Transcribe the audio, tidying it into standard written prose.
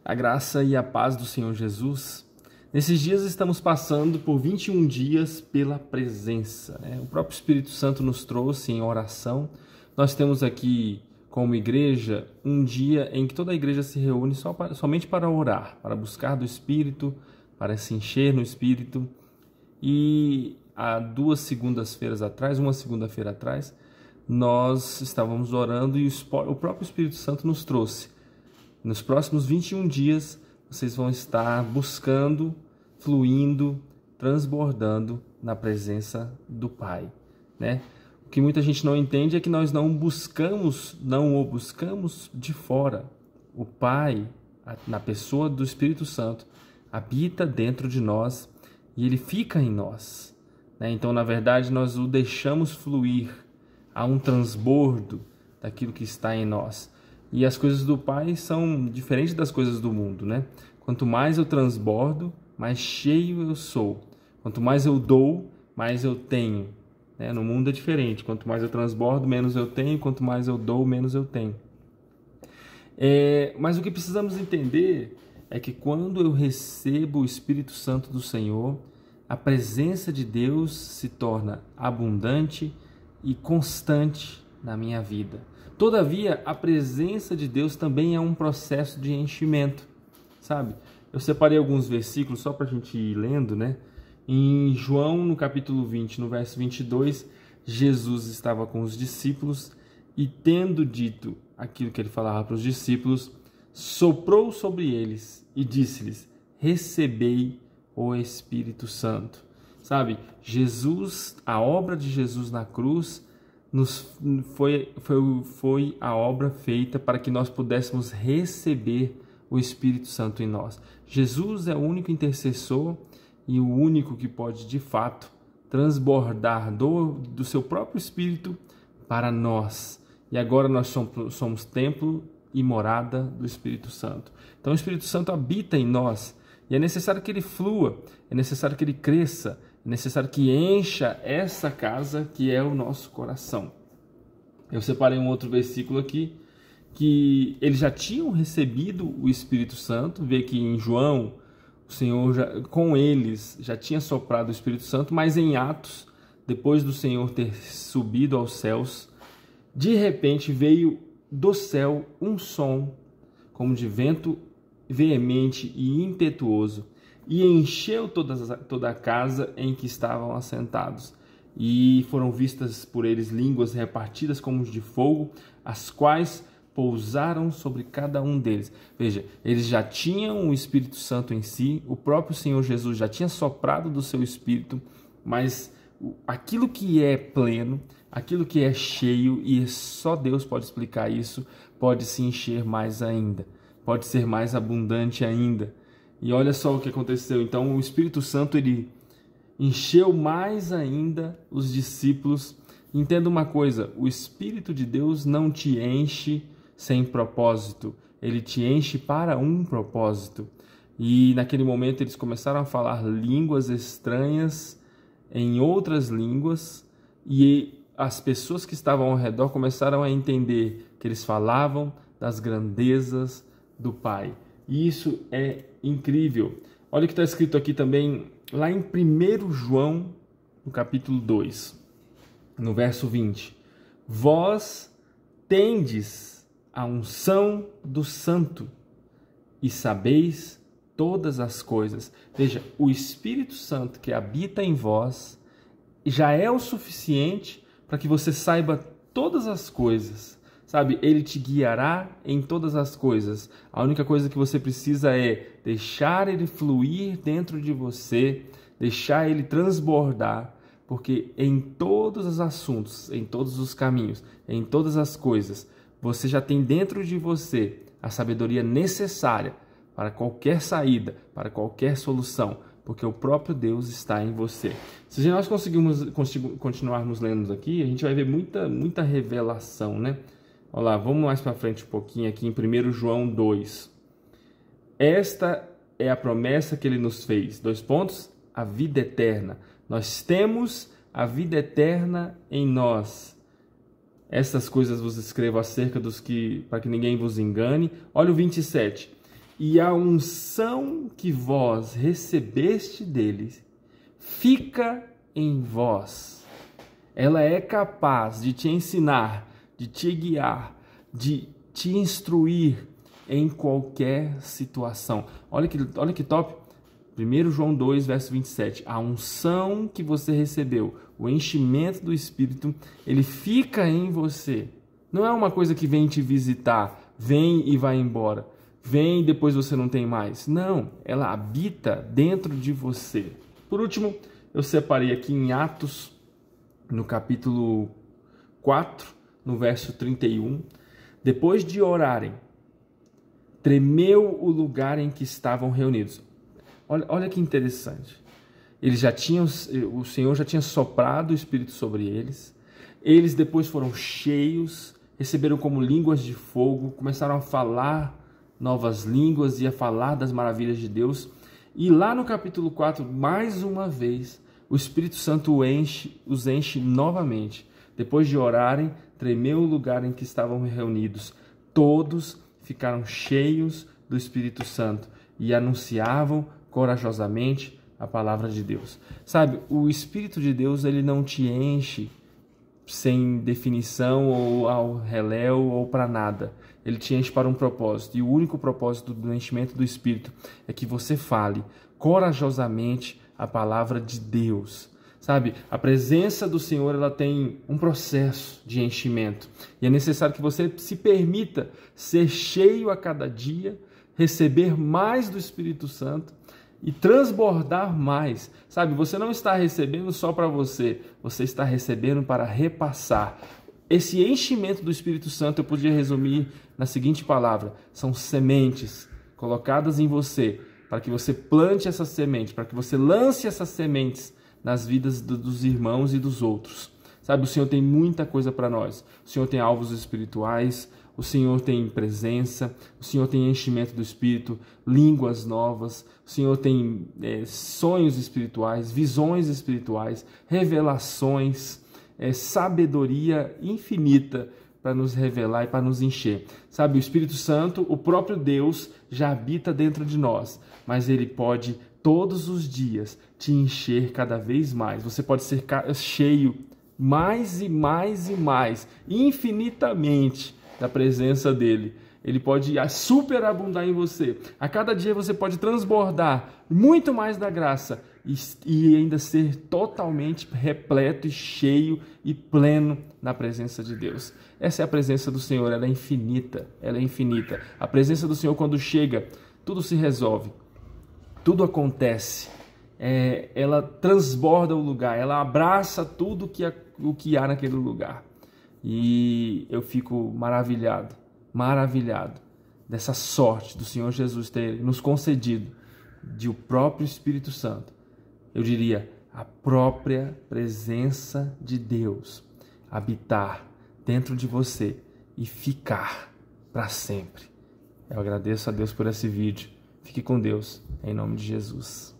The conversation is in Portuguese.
A graça e a paz do Senhor Jesus. Nesses dias estamos passando por 21 dias pela presença, né? O próprio Espírito Santo nos trouxe em oração. Nós temos aqui, como igreja, um dia em que toda a igreja se reúne somente para orar, para buscar do Espírito, para se encher no Espírito. E há uma segunda-feira atrás, nós estávamos orando e o próprio Espírito Santo nos trouxe. Nos próximos 21 dias, vocês vão estar buscando, fluindo, transbordando na presença do Pai, né? O que muita gente não entende é que nós não o buscamos de fora. O Pai, na pessoa do Espírito Santo, habita dentro de nós e ele fica em nós, né? Então, na verdade, nós o deixamos fluir. Há um transbordo daquilo que está em nós. E as coisas do Pai são diferentes das coisas do mundo, né? Quanto mais eu transbordo, mais cheio eu sou. Quanto mais eu dou, mais eu tenho, né? No mundo é diferente. Quanto mais eu transbordo, menos eu tenho. Quanto mais eu dou, menos eu tenho. Mas o que precisamos entender é que quando eu recebo o Espírito Santo do Senhor, a presença de Deus se torna abundante e constante na minha vida. Todavia, a presença de Deus também é um processo de enchimento, sabe? Eu separei alguns versículos só para a gente ir lendo, né? Em João, no capítulo 20, no verso 22, Jesus estava com os discípulos e, tendo dito aquilo que ele falava para os discípulos, soprou sobre eles e disse-lhes: recebei o Espírito Santo. Sabe, Jesus, a obra de Jesus na cruz, foi a obra feita para que nós pudéssemos receber o Espírito Santo em nós. Jesus é o único intercessor e o único que pode, de fato, transbordar do seu próprio Espírito para nós. E agora nós somos templo e morada do Espírito Santo. Então o Espírito Santo habita em nós e é necessário que ele flua, é necessário que ele cresça, é necessário que encha essa casa que é o nosso coração. Eu separei um outro versículo aqui, que eles já tinham recebido o Espírito Santo. Vê que em João, o Senhor com eles já tinha soprado o Espírito Santo, mas em Atos, depois do Senhor ter subido aos céus, de repente veio do céu um som, como de vento veemente e impetuoso, e encheu toda a casa em que estavam assentados. E foram vistas por eles línguas repartidas como de fogo, as quais pousaram sobre cada um deles. Veja, eles já tinham o Espírito Santo em si, o próprio Senhor Jesus já tinha soprado do seu Espírito, mas aquilo que é pleno, aquilo que é cheio, e só Deus pode explicar isso, pode se encher mais ainda, pode ser mais abundante ainda. E olha só o que aconteceu. Então o Espírito Santo, ele encheu mais ainda os discípulos. Entenda uma coisa, o Espírito de Deus não te enche sem propósito, ele te enche para um propósito. E naquele momento eles começaram a falar línguas estranhas, em outras línguas, e as pessoas que estavam ao redor começaram a entender que eles falavam das grandezas do Pai. E isso é incrível. Olha o que está escrito aqui também, lá em 1 João, no capítulo 2, no verso 20. Vós tendes a unção do Santo e sabeis todas as coisas. Veja, o Espírito Santo que habita em vós já é o suficiente para que você saiba todas as coisas. Sabe, ele te guiará em todas as coisas. A única coisa que você precisa é deixar ele fluir dentro de você, deixar ele transbordar, porque em todos os assuntos, em todos os caminhos, em todas as coisas, você já tem dentro de você a sabedoria necessária para qualquer saída, para qualquer solução, porque o próprio Deus está em você. Se nós continuarmos lendo aqui, a gente vai ver muita revelação, né? Olha lá, vamos mais para frente um pouquinho aqui em 1 João 2. Esta é a promessa que ele nos fez. 2 pontos. A vida eterna. Nós temos a vida eterna em nós. Essas coisas vos escrevo acerca dos que, para que ninguém vos engane. Olha o 27. e a unção que vós recebeste deles fica em vós. Ela é capaz de te ensinar, de te guiar, de te instruir em qualquer situação. Olha que top! 1 João 2, verso 27. A unção que você recebeu, o enchimento do Espírito, ele fica em você. Não é uma coisa que vem te visitar, vem e vai embora. Vem e depois você não tem mais. Não, ela habita dentro de você. Por último, eu separei aqui em Atos, no capítulo 4, no verso 31. Depois de orarem, tremeu o lugar em que estavam reunidos. Olha que interessante. O Senhor já tinha soprado o Espírito sobre eles. Eles depois foram cheios, receberam como línguas de fogo, começaram a falar novas línguas e a falar das maravilhas de Deus. E lá no capítulo 4, mais uma vez, o Espírito Santo os enche novamente. Depois de orarem, tremeu o lugar em que estavam reunidos. Todos ficaram cheios do Espírito Santo e anunciavam corajosamente a palavra de Deus. Sabe, o Espírito de Deus, ele não te enche sem definição ou ao reléu ou para nada. Ele te enche para um propósito. E o único propósito do enchimento do Espírito é que você fale corajosamente a palavra de Deus. Sabe, a presença do Senhor, ela tem um processo de enchimento. E é necessário que você se permita ser cheio a cada dia, receber mais do Espírito Santo e transbordar mais. Sabe, você não está recebendo só para você, você está recebendo para repassar. Esse enchimento do Espírito Santo eu podia resumir na seguinte palavra: são sementes colocadas em você, para que você plante essas sementes, para que você lance essas sementes nas vidas dos irmãos e dos outros. Sabe, o Senhor tem muita coisa para nós. O Senhor tem alvos espirituais, o Senhor tem presença, o Senhor tem enchimento do Espírito, línguas novas, o Senhor tem sonhos espirituais, visões espirituais, revelações, sabedoria infinita para nos revelar e para nos encher. Sabe, o Espírito Santo, o próprio Deus, já habita dentro de nós, mas ele pode todos os dias te encher cada vez mais. Você pode ser cheio mais e mais e mais, infinitamente, da presença dele. Ele pode superabundar em você. A cada dia você pode transbordar muito mais da graça e ainda ser totalmente repleto e cheio e pleno na presença de Deus. Essa é a presença do Senhor, ela é infinita, ela é infinita. A presença do Senhor, quando chega, tudo se resolve, tudo acontece. Ela transborda o lugar, ela abraça tudo o que há naquele lugar. E eu fico maravilhado dessa sorte do Senhor Jesus ter nos concedido de o próprio Espírito Santo. Eu diria, a própria presença de Deus habitar dentro de você e ficar para sempre. Eu agradeço a Deus por esse vídeo. Fique com Deus, em nome de Jesus.